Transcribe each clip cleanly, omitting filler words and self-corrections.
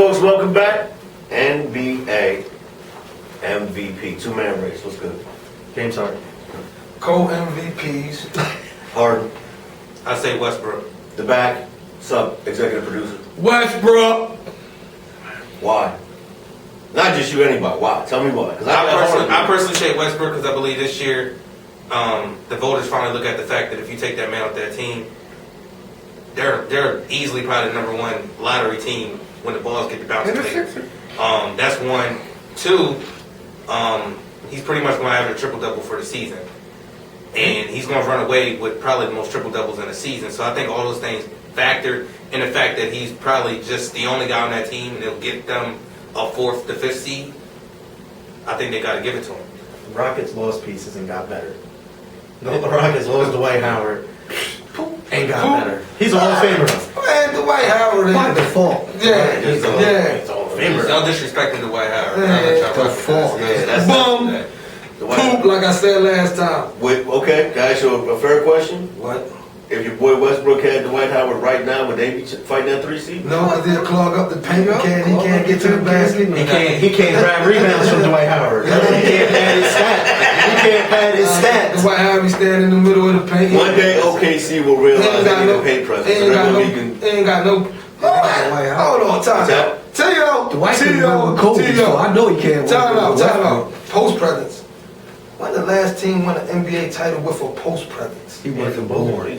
folks, welcome back. NBA MVP, two-man race. What's good? James Harden. Co-MVPs. Harden. I say Westbrook. The back. Sub executive producer. Westbrook. Why? Not just you, anybody. Why? Tell me why. I personally say Westbrook because I believe this year the voters finally look at the fact that if you take that man off that team, they're easily probably the number one lottery team when the balls get to bounce. That's one. Two, he's pretty much going to have a triple-double for the season. And he's going to run away with probably the most triple-doubles in the season. So I think all those things factor in the fact that he's probably just the only guy on that team and it'll get them a fourth to fifth seed. I think they got to give it to him. The Rockets lost pieces and got better. No, the Rockets lost Dwight Howard and got better. He's a Hall of Famer. Man, Dwight Howard. By default. Yeah. He's a Hall of Famer. No disrespecting Dwight Howard. Default. Boom. Poop, like I said last time. Wait, okay, can I ask you a fair question? What? If your boy Westbrook had Dwight Howard right now, would they be fighting that 3 seed? No, because he'll clog up the paint. He can't get to the basket. He can't grab rebounds from Dwight Howard. He can't pad his stats. Dwight Howard stand in the middle of the paint. One day OKC will realize they need a paint presence. He ain't got no. Hold on, time out. T.O. I know he can't. Time out. Post presence. When the last team won an NBA title with a post presence? He wasn't born. You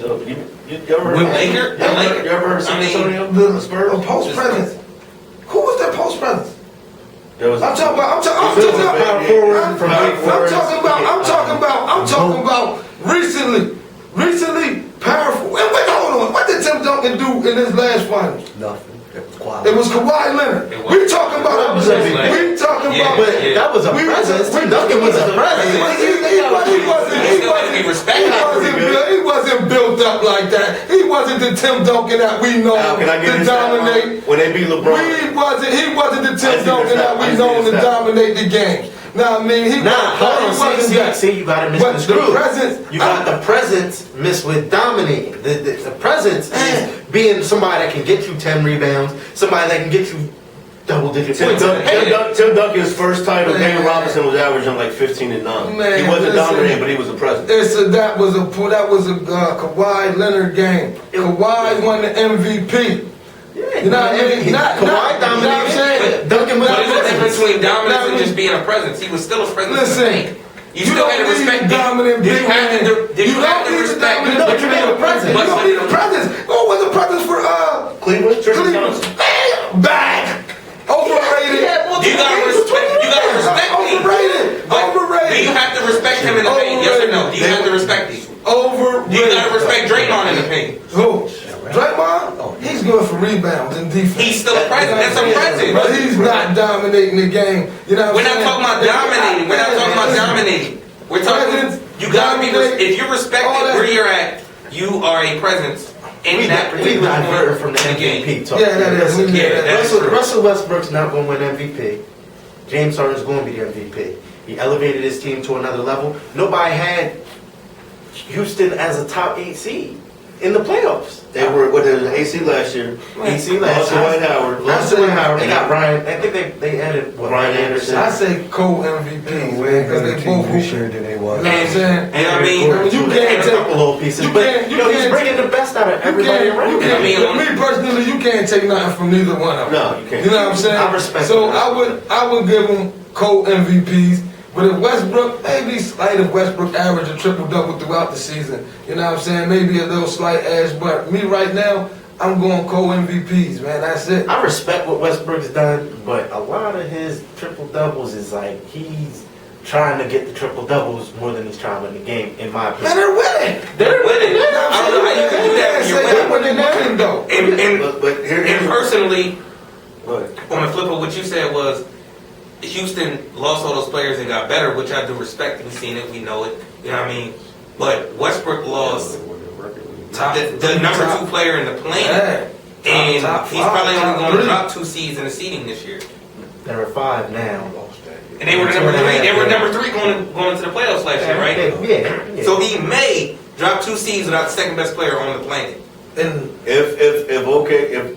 ever heard of San Antonio? The Spurs? A post presence. Who was their post presence? I'm talking about recently powerful. And wait, hold on. What did Tim Duncan do in his last finals? Nothing. It was Kawhi Leonard. We talking about. But that was a presence. Tim Duncan was a presence. He wasn't built up like that. He wasn't the Tim Duncan that we know to dominate. When they beat LeBron, he wasn't the Tim Duncan that we know to dominate the games. Now I mean he wasn't that. See, you got to miss the presence. You got the presence mixed with dominating. The presence is being somebody that can get you 10 rebounds, somebody that can get you double-digit points. Tim Duncan's first title, David Robinson was averaging like 15 and 9. He wasn't dominating, but he was a presence. That was a Kawhi Leonard game. Kawhi won the MVP. You know what I mean? Kawhi dominated. Duncan was what is the difference between dominance and just being a presence? He was still a presence. Listen. You still had to respect dominant big man. You have to respect him. But you need a presence. You don't need a presence. What was a presence for Cleveland? Back. Overrated. You gotta respect me. Overrated. Do you have to respect him in the paint? Yes or no? Do you have to respect him? Overrated. Do you gotta respect Draymond in the paint? Who? Draymond? He's good for rebounds and defense. He's still a presence. That's a presence. But he's not dominating the game. You know We're not talking about dominating. We're not talking about dominating. We're talking. You gotta be. If you respect where you're at, you are a presence. We diverted from the MVP talk. Yeah, that is. Russell Westbrook's not going to win MVP. James Harden's going to be the MVP. He elevated his team to another level. Nobody had Houston as a top 8 seed in the playoffs. They were with the AC last year. AC last year. Dwight Howard. They got Ryan. I think they added Ryan Anderson. I say co-MVP, man, because they both sure than they was. You know what I'm saying? And I mean, you can't take a couple little pieces, but he's bringing the best out of everybody around. Me personally, you can't take nothing from neither one of them. No, you can't. You know what I'm saying? I respect. So I would give them co-MVPs. But if Westbrook, maybe slight if Westbrook average a triple-double throughout the season. You know what I'm saying? Maybe a little slight edge. But me right now, I'm going co-MVPs, man. That's it. I respect what Westbrook's done, but a lot of his triple-doubles is like he's trying to get the triple-doubles more than he's trying to win the game, in my opinion. Man, they're winning. They're winning. I don't know how you can do that when you're winning. Though. And personally, on the flip of what you said was, Houston lost all those players and got better, which I do respect. We've seen it, we know it. You know what I mean? But Westbrook lost the number 2 player in the planet, and he's probably only going to drop 2 seeds in the seeding this year. There are 5 now. And they were number 3. They were number 3 going into the playoffs last year, right? Yeah. So he may drop 2 seeds without the second best player on the planet. If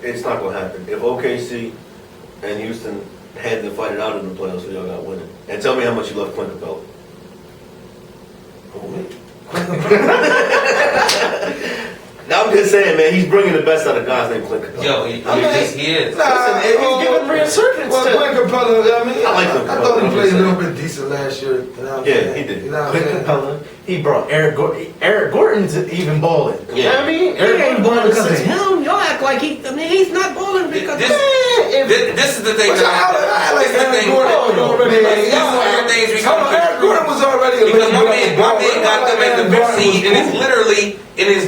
it's not going to happen. If OKC and Houston had to fight it out in the playoffs, so y'all got winning. And tell me how much you love Clint Capella. Now I'm just saying, man, he's bringing the best out of guys named Clint Capella. Yo, he is. Listen, he's giving resurgence Well, to- Clint Capella, I mean, I like Clint I Capella, thought he I'm played just a little saying. bit decent last year. You know what I'm Yeah, saying? he did. You know what I'm Clint saying? Capella. He brought Eric Gordon. Eric Gordon's even balling. Yeah. You know what I mean? He ain't balling because it's Listen, him. Y'all act like he's not balling because This, this is the thing. But y'all act like This is the Eric thing. Gordon was already. This is one of the things we Hold on, Eric Gordon was already a Because my legit man ball. got them as the fifth seed, and it's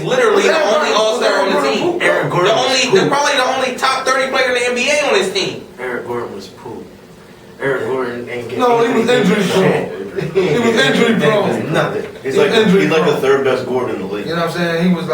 literally the only All-Star on the team. Eric Gordon They're probably the only top 30 player in the NBA on his team. Eric Gordon was poop. Eric Gordon ain't getting. No, he was injury prone. He was injury prone. Nothing. He's like the third best guard in the league. You know what I'm saying? He was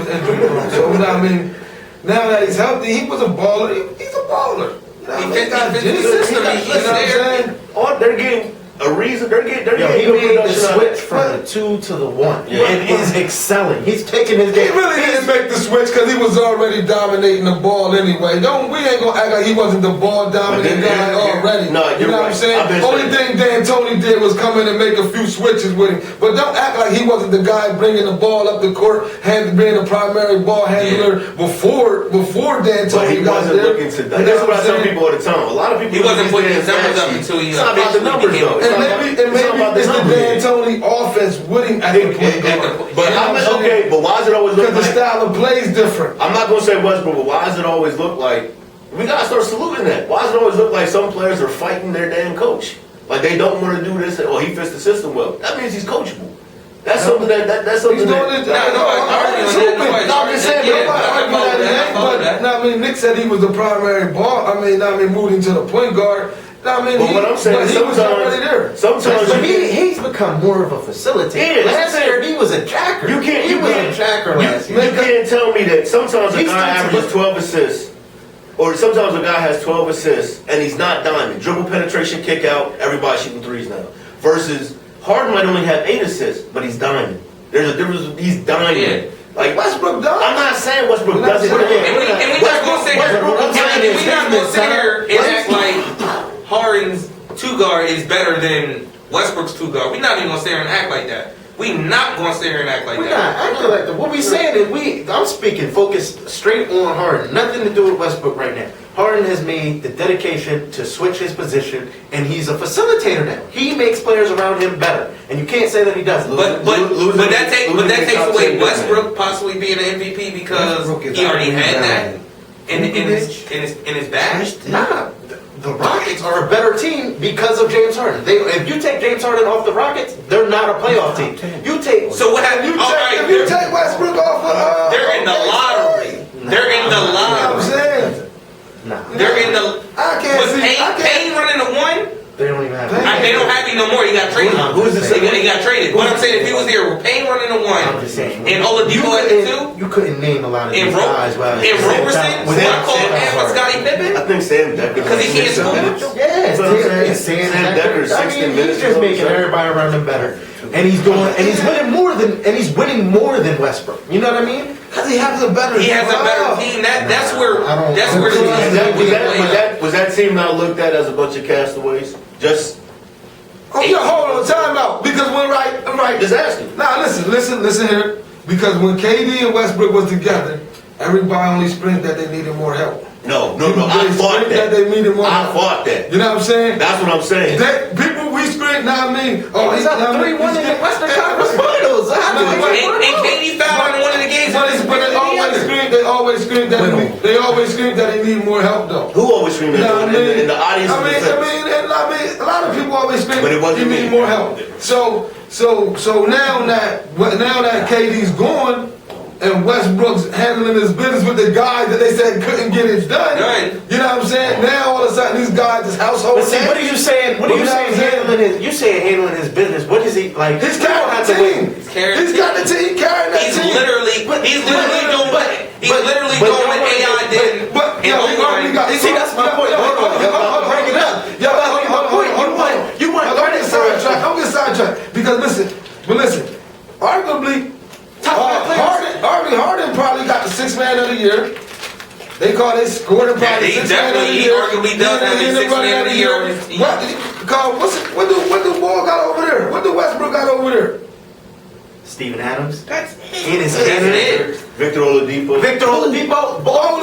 injury prone. So you know what I mean? Now that he's healthy, he was a baller. He's a baller. You know what I mean? He fits the system. You know what I'm saying? They're getting a reason. They're getting Yo, he good made the production out of switch it. from the 2 to the 1 Yeah. and is excelling. He's taking his He game. really didn't make the switch because he was already dominating the ball anyway. We ain't gonna act like he wasn't the ball dominating But then- guy already. No, you you're know what right. I'm saying? I've been Only saying- thing D'Antoni did was come in and make a few switches with him. But don't act like he wasn't the guy bringing the ball up the court, being a primary ball handler before D'Antoni But he got wasn't there. looking to. You know That's what I I'm tell saying? people all the time. A lot of people. He wasn't look putting at his numbers up stat until he sheets. It's not about the officially numbers became- though. And maybe it's the D'Antoni offense with him at the point guard. But how much? Okay, but why does it always look Because the like? style of play is different. I'm not gonna say Westbrook, but why does it always look like? We gotta start saluting that. Why does it always look like some players are fighting their damn coach? Like they don't want to do this, or he fits the system well. That means he's coachable. That's something that's something He's doing that. it. No, nobody's arguing that. No, I'm just saying, Yeah, nobody arguing I that. follow But that. no, I mean, Nick said he was the primary ball. moving to the point guard. No, I mean, But what I'm saying, but he was already there. sometimes But you can't- he's become more of a facilitator. Yeah, that's Last it. year he was a jacker. You can't- He you was can't- a jacker last You year. can't tell me that sometimes a He's guy still- averages 12 assists, or sometimes a guy has 12 assists, and he's not diamond. Dribble penetration, kick out, everybody shooting threes now. Versus Harden might only have 8 assists, but he's diamond. There's a difference. He's diamond. Yeah. Like Westbrook does. I'm not saying Westbrook We're not doesn't. saying- And we not gonna sit here. Westbrook, I'm saying And is we not gonna his sit here and business, act like Harden's two guard is better than Westbrook's two guard. We not even gonna sit here and act like that. We not gonna sit here and act like We're that. not acting like that. What we saying is I'm speaking focused straight on Harden. Nothing to do with Westbrook right now. Harden has made the dedication to switch his position, and he's a facilitator now. He makes players around him better, and you can't say that he doesn't. But that takes away Westbrook possibly being an MVP because Westbrook is he already had that outstanding. in his bag. Nah, the Rockets are a better team because of James Harden. If you take James Harden off the Rockets, they're not a playoff team. You take So what happened? All If right, you take Westbrook off of, they're in the lottery. They're in the I'm lottery. saying, nah, They're in the. I can't Was see. I can't. Payne running the one? they don't even have. They don't have him no more. He got traded. Who's the second? He got traded. But I'm saying if he was there with Payne running the I'm one just saying. and Oladipo at the two, You couldn't name a lot of and these guys. Roberson, With I call him Harden. Scottie I Pippen. think Sam Decker. Because he can't score. Yeah, That's what I'm saying. Sam Sam Decker. Decker, 16 minutes He's is just what I'm making saying. everybody around him better, and he's winning more than Westbrook. You know what I mean? Because he has a better He has a better job. team. That's where I don't- that's where the Was team was that team not looked at as a bunch of castaways? Just Oh, yeah, hold on, time out. Because when right. just asking. Now listen here. Because when KD and Westbrook was together, everybody only screamed that they needed more help. No. They I fought screamed that. they needed more I help. fought that. You know what I'm saying? That's what I'm saying. We screamed, now I mean, He's up 3-1 in the Western Conference Finals. And KD fouled in one of the games. But they always screamed that they need more help though. Who always screamed You know that what I mean? in the audience? I mean, a lot of people always scream, But it wasn't you me. need more help. So now that KD's gone and Westbrook's handling his business with the guys that they said couldn't get it done. Right. You know what I'm saying? Now all of a sudden these guys is household. But see, what are you saying? What are you saying? Handling his business. What is he like? He's you don't have to carrying the wait. team. He's got the team carrying that He's team. literally doing what AI did. But in Oakland. See, that's my point. Hold on. Bring it up. You want Don't get sidetracked. Don't get sidetracked. Because listen. Arguably, Harden probably got the 6th man of the year. They scored him Yeah, probably he 6 definitely, he arguably does have his 6th man of the year on his team. What the ball got over there? What the Westbrook got over there? Steven Adams. That's In his That's cannon. it. Victor Oladipo. Victor Oladipo. all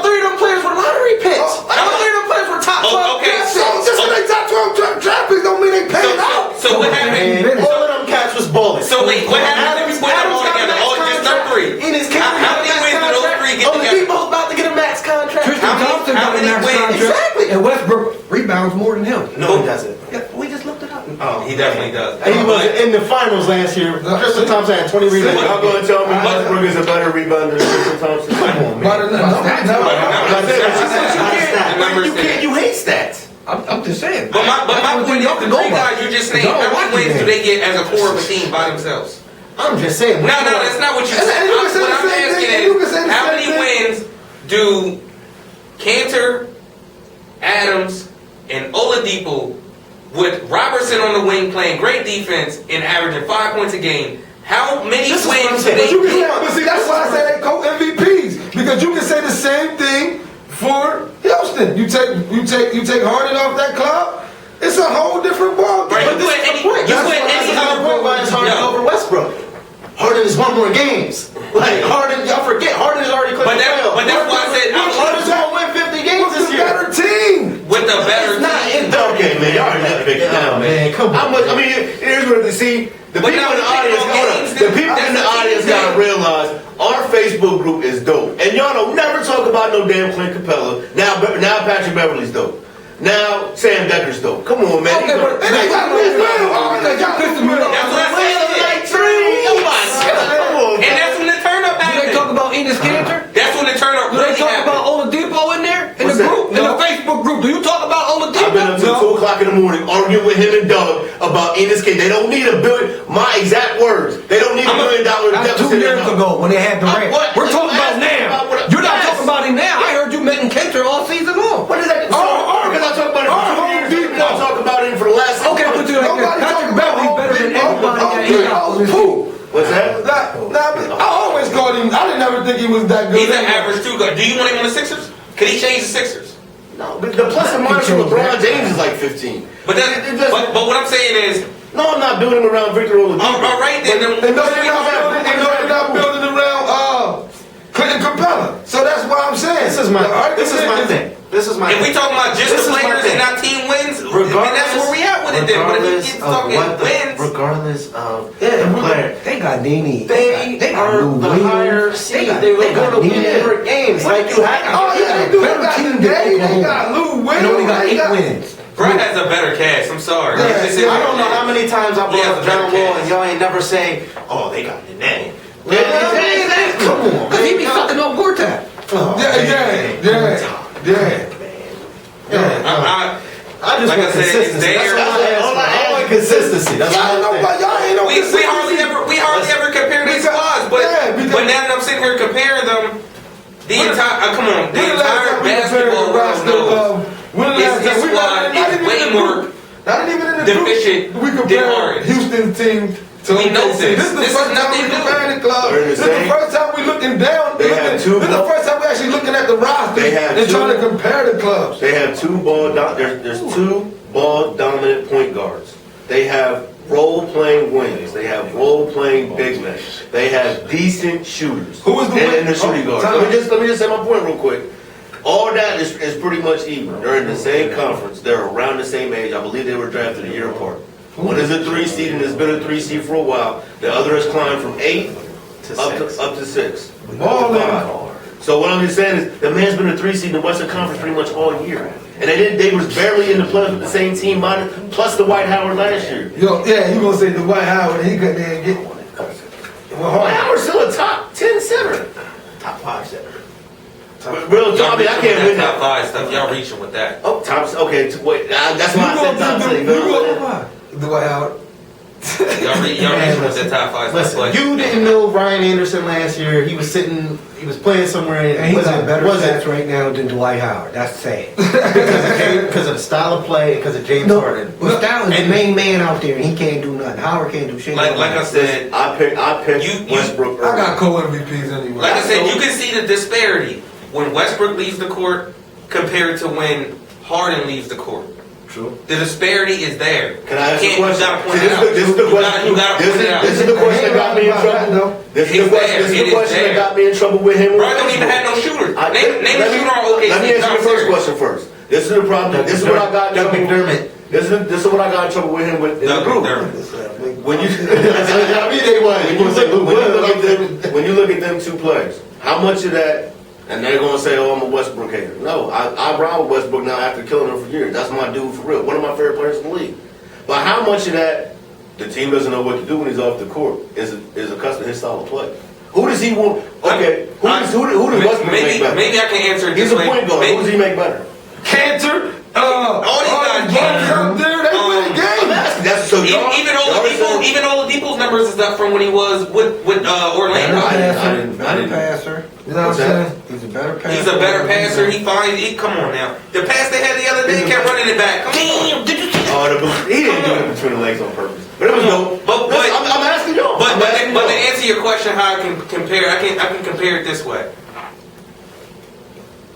three of them players were lottery picks. All three of them players were top 12 okay, draft So picks. just because they top 12 draft picks don't mean they paid out. So what happened? And all of them cats was balling. So wait, what happened if we put them all got a together? max Oh, just contract. them 3. In his How many wins do those 3 get together? Oladipo's about to get a max contract. Tristan How many- Thompson how got a many max wins? contract. Exactly. And Westbrook rebounds more than him. No, he doesn't. Yeah, we just looked it up. Oh, He definitely does. And he was in the finals last year. Tristan Thompson had 20 rebounds. Y'all going to tell me Westbrook is a better rebounder than Tristan Thompson? Come on, But man. You hate stats. I'm just saying. But my point is, the 3 guys you just named, Y'all how watching many wins it. do they get as a core of a team by themselves? I'm just saying. No, that's not what you said. And you can say What the I'm same asking thing, and you can say is, the how same many thing. wins do Cantor, Adams, and Oladipo, with Robertson on the wing playing great defense and averaging 5 points a game, how many This is what I'm wins do saying. they But you can get? but see, that's why I say they co-MVPs. Because you can say the same thing for Houston. You take Harden off that cloud, it's a whole different ball game. Right, But this is the point. That's why I said the point why it's Harden No. over Westbrook. Harden has won more games. Like Harden, y'all forget Harden has already cleared But that's why I said Harden's gonna win 50 games What's this the year. better team? with the better It's not team. in Okay, man, y'all are nitpicking now, man. Come on. How much? I mean, here's what you see. The But people now in the we're audience, taking hold on on. games, The people that's in the the audience team gotta game. realize our Facebook group is dope, and y'all don't never talk about no damn Clint Capella. Now Patrick Beverly's dope. Now Sam Decker's dope. Come on, man. Okay, but- And they got Lou Will. Oh, they got Lou Will. That's what I said. Like three. Oh my God. Come on, And man. that's when the turn up Do they talk happened. about Enes Kanter? That's when the turn up Do they really talk happened. about Oladipo in there? In What's the that? group? In No. the Facebook group? Do you talk about I've been up Oladipo? till 2 o'clock in the morning arguing with him and Doug about Enes Kanter. They don't need a billion. My exact words. They don't need $1 million That's deficit. 2 years ago when they had Durant. What? We're talking about now. You're not Yes. talking about him now. I heard you mention Kanter all season long. What is that? Because I talk about it for 2 years. You don't talk about it for the last. Okay, I'll put you like this. Nobody Patrick talking Beverly's about better than Big Mo. everybody that he got on his team. Who? What's that? I always called him. I didn't ever think he was that good. He's an average 2 guard. Do you want him on the Sixers? Could he change the Sixers? No, but the plus and minus for LeBron James is like 15. But but what I'm saying is, No, I'm not building around Victor Oladipo. all right then. And no, you're not building around Clinton Capella. So that's why I'm saying. This is my thing. If we talking about just This the is my players thing. and not team wins, then that's where we at with it then. But if he keeps talking wins, regardless of the player, They got Nene. they got are Lou the Williams. higher seed. got- They were they got going to win Nene. more games. Like you have. Oh yeah, they do. They Better got team than Day. They Oklahoma. got Lou Will. And only got they 8 wins. Brad has a better cast. I'm sorry. Yeah, It's just- yeah, I don't know how many times I brought Yeah, up John the Wall Bearcats. and y'all ain't never say, "Oh, they got the name." Come on. Because he be sucking up Gortat. I just Like want I said, it's consistency. there. That's all I want consistency. That's Y'all all know I why y'all ain't no we hardly ever compare these squads, but now that I'm sitting here comparing them, the entire come on, the entire basketball world knows his squad is way more not even in the deficient group. We than compare ours. Houston's team to We know OKC. this. This is the This first is time nothing we new. comparing the club. They're the This is the same. first time we looking down. They have two This is the ball- first time we actually looking at the roster They have and two- trying to compare the clubs. They have there's 2 ball dominant point guards. They have role playing wings. They have role playing big men. They have decent shooters. Who is the wing? and the shooting Oh, guards. time Let me just say my point real quick. All that is pretty much even. They're in the same conference. They're around the same age. I believe they were drafted a year apart. One is a 3 seed and has been a 3 seed for a while. The other has climbed from 8 up to 6. Ball in. So what I'm just saying is the man's been a 3 seed in the Western Conference pretty much all year. And they was barely in the playoffs with the same team plus the Dwight Howard last year. Yo, yeah, you gonna say Dwight Howard? He couldn't even get. Well, Dwight Howard's still a top 10 center. Top 5 center. Real Y'all I mean, I reaching can't with win that top that. 5 stuff. Y'all reaching with that. Oh, top, okay, wait, that's why I said top 10. Dwight Howard. Y'all reaching with that top 5 stuff. Listen, But you didn't know Ryan Anderson last year. He was playing somewhere and And he got better wasn't stats right now than Dwight Howard. That's sad. because of the style of play, because of James Harden. But Stalin is the main man out there, and he can't do nothing. Howard can't do shit. like I said, I picked You- Westbrook. I got co-MVPs anyway. like I said, you can see the disparity when Westbrook leaves the court compared to when Harden leaves the court. True. The disparity is there. Can I ask You a can't- question? You gotta point See, it out. this is the question. You gotta point it out. This is the question that got me in trouble. This is the question. This is the question that got me in trouble with him. Bro, I don't even have no shooters. Name a shooter on OKC. Let me answer the first question first. This is the problem. This is what I got in Doug trouble. McDermott. This is what I got in trouble with him with in the Doug group. McDermott. When you I mean, they won. when you look at them two players, how much of that? And they're gonna say, "Oh, I'm a Westbrook hater." No, I ride with Westbrook now after killing him for years. That's my dude for real. One of my favorite players in the league. But how much of that the team doesn't know what to do when he's off the court is accustomed to his style of play? Who does he want? Okay, who does Westbrook make better? Maybe I can answer it He's this a way. point guard. Who does he make better? Cantor. All these guys, Cantor. out there, they win the I'm game. asking. That's so y'all- Even y'all saying- Oladipo's numbers is up from when he was with Orlando. I Better didn't. passer. You know what I'm What's that? saying? He's a better passer. He's a better passer. Come on now. The pass they had the other day, kept running it back. Come on. Did you see? He didn't do it between the legs on purpose. But it was dope. But- I'm asking y'all. But I'm asking to y'all. answer your question, how I can compare, I can compare it this way.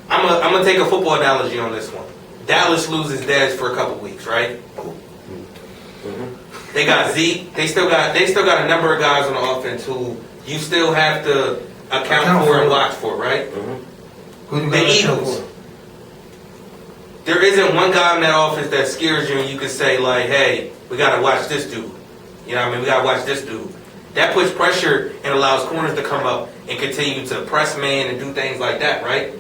I'm gonna take a football analogy on this one. Dallas loses Dez for a couple weeks, right? They got Zeke. They still got a number of guys on the offense who you still have to account for and watch for, right? Who you The got Eagles. There isn't one guy in that offense that scares you and you can say like, hey, we gotta watch this dude. You know what I mean? We gotta watch this dude. That puts pressure and allows corners to come up and continue to press man and do things like that, right?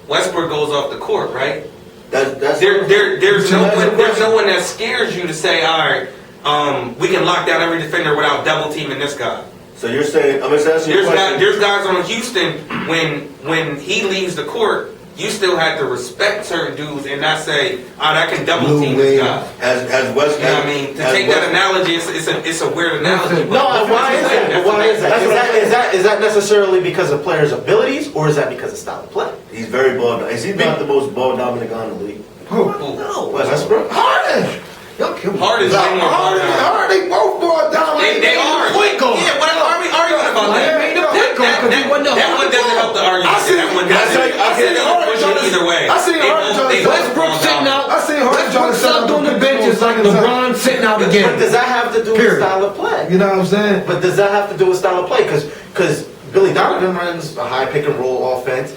Westbrook goes off the court, right? That's There's no That's the one question. that scares you to say, all right, we can lock down every defender without double teaming this guy. So you're saying I'm just asking you a question. There's guys on Houston when he leaves the court, you still have to respect certain dudes and not say, all right, I can double team this guy. Has West? You know what I mean? To take that analogy, it's a weird analogy. No, why is that? That's Why is that? that's what I'm Is that necessarily because of players' abilities, or is that because of style of play? He's very ball. Is he not the most ball dominant guy in the league? Who? No, Westbrook. Harden. Y'all kill me. Harden's way more Harden. hard. They both brought down. They are. Point guard. Yeah, what are we arguing about Why that? they made the point guard? 'Cause he wasn't the That one doesn't help the argument. I see- That one I doesn't. see- I see That doesn't Harden push trying it to- either way. I see They Harden both- trying to- they both Westbrook ball sitting down. out. I see Harden trying to Westbrook set up subbed on the a bench just like LeBron sitting out But again. does that have to do with Period. style of play? You know what I'm saying? But does that have to do with style of play? Because Billy Donovan runs a high pick and roll offense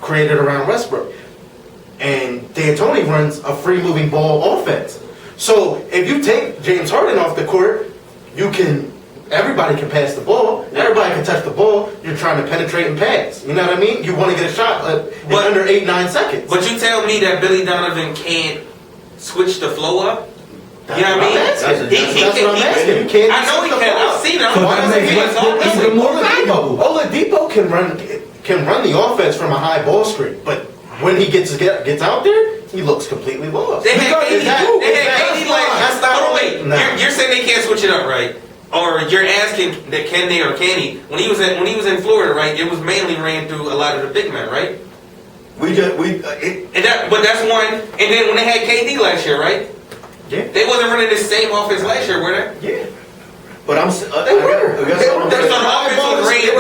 created around Westbrook, and D'Antoni runs a free moving ball offense. So if you take James Harden off the court, everybody can pass the ball, everybody can touch the ball. You're trying to penetrate and pass. You know what I mean? You want to get a shot in But- under 8-9 seconds. But you tell me that Billy Donovan can't switch the flow up? You know what I mean? That's what I'm asking. He That's what I'm can- asking. You can't I know he switch the can. flow I've up. seen him. So Why that does makes he get Westbrook all- even more valuable. Oladipo can run the offense from a high ball screen, but when he gets out there, he looks completely lost. They had Because KD. is that- They is had that- KD last year. that's not Hold on, right. wait. No. You're saying they can't switch it up, right? Or you're asking that can they or can he? When he was in Florida, right? It was mainly ran through a lot of the big men, right? But that's one. And then when they had KD last year, right? Yeah. They wasn't running the same offense last year, were they? Yeah. But I'm. They were. I guess They I'm were. So saying-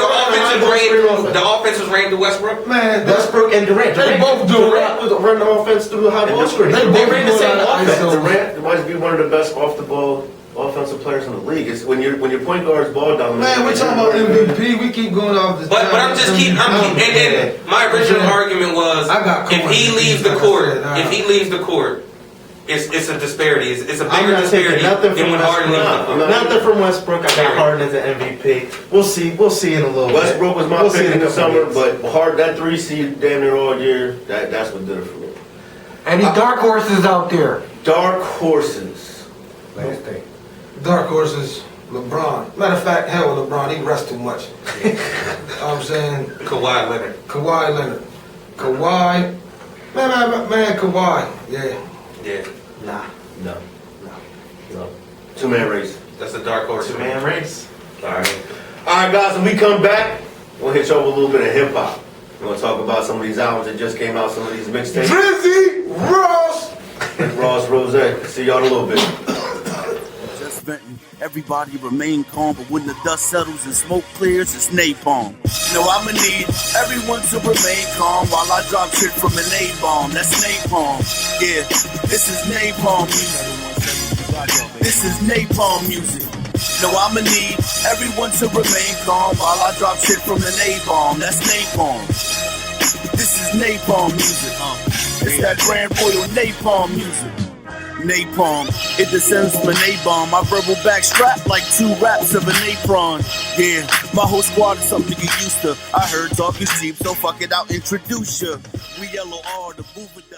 the offense was ran through Westbrook. Man, Westbrook and Durant. They both do Durant would run the offense through the high ball screen. They They both ran the do same that offense. ISO. Durant might be one of the best off the ball offensive players in the league. It's when your point guard's ball dominant. Man, we're talking about MVP. We keep going off the. But I'm just keep. And then my original Yeah. argument was I got if he Kawhi leaves the like I court, said, if he leaves the court, it's a disparity. It's a I'm bigger not disparity taking nothing than from when Harden leaves the Westbrook. court. Nothing from Westbrook. I got Harden as an MVP. We'll see. We'll see in a little bit. Westbrook was my We'll see pick in the a couple summer, weeks. but hard that 3 seed damn near all year. That's what did it for me. Any dark horses out there? Dark horses. Last day. Dark horses, LeBron. Matter of fact, hell with LeBron, he rests too much. You know what I'm saying? Kawhi Leonard. Kawhi Leonard. Kawhi. Man, Kawhi. Yeah. Yeah, Nah. No. Two-man race. that's a dark horse. Two-man race. All right, guys. When we come back, we'll hit you over a little bit of hip hop. We're gonna talk about some of these albums that just came out, some of these mixtapes. Drizzy Ross. Ross Rose. See y'all in a little bit. Just venting. Everybody remain calm, but when the dust settles and smoke clears, it's napalm. No, I'ma need everyone to remain calm while I drop shit from an A-bomb. That's napalm. Yeah, this is napalm music. This is napalm music. No, I'ma need everyone to remain calm while I drop shit from an A-bomb. That's napalm. This is napalm music. It's that Grand Royal napalm music. Napalm, it descends from an A-bomb. My verbal back strapped like 2 wraps of an apron. Yeah, my whole squad is something to get used to. I heard talk is cheap, so fuck it, I'll introduce ya. We LOR, the movement.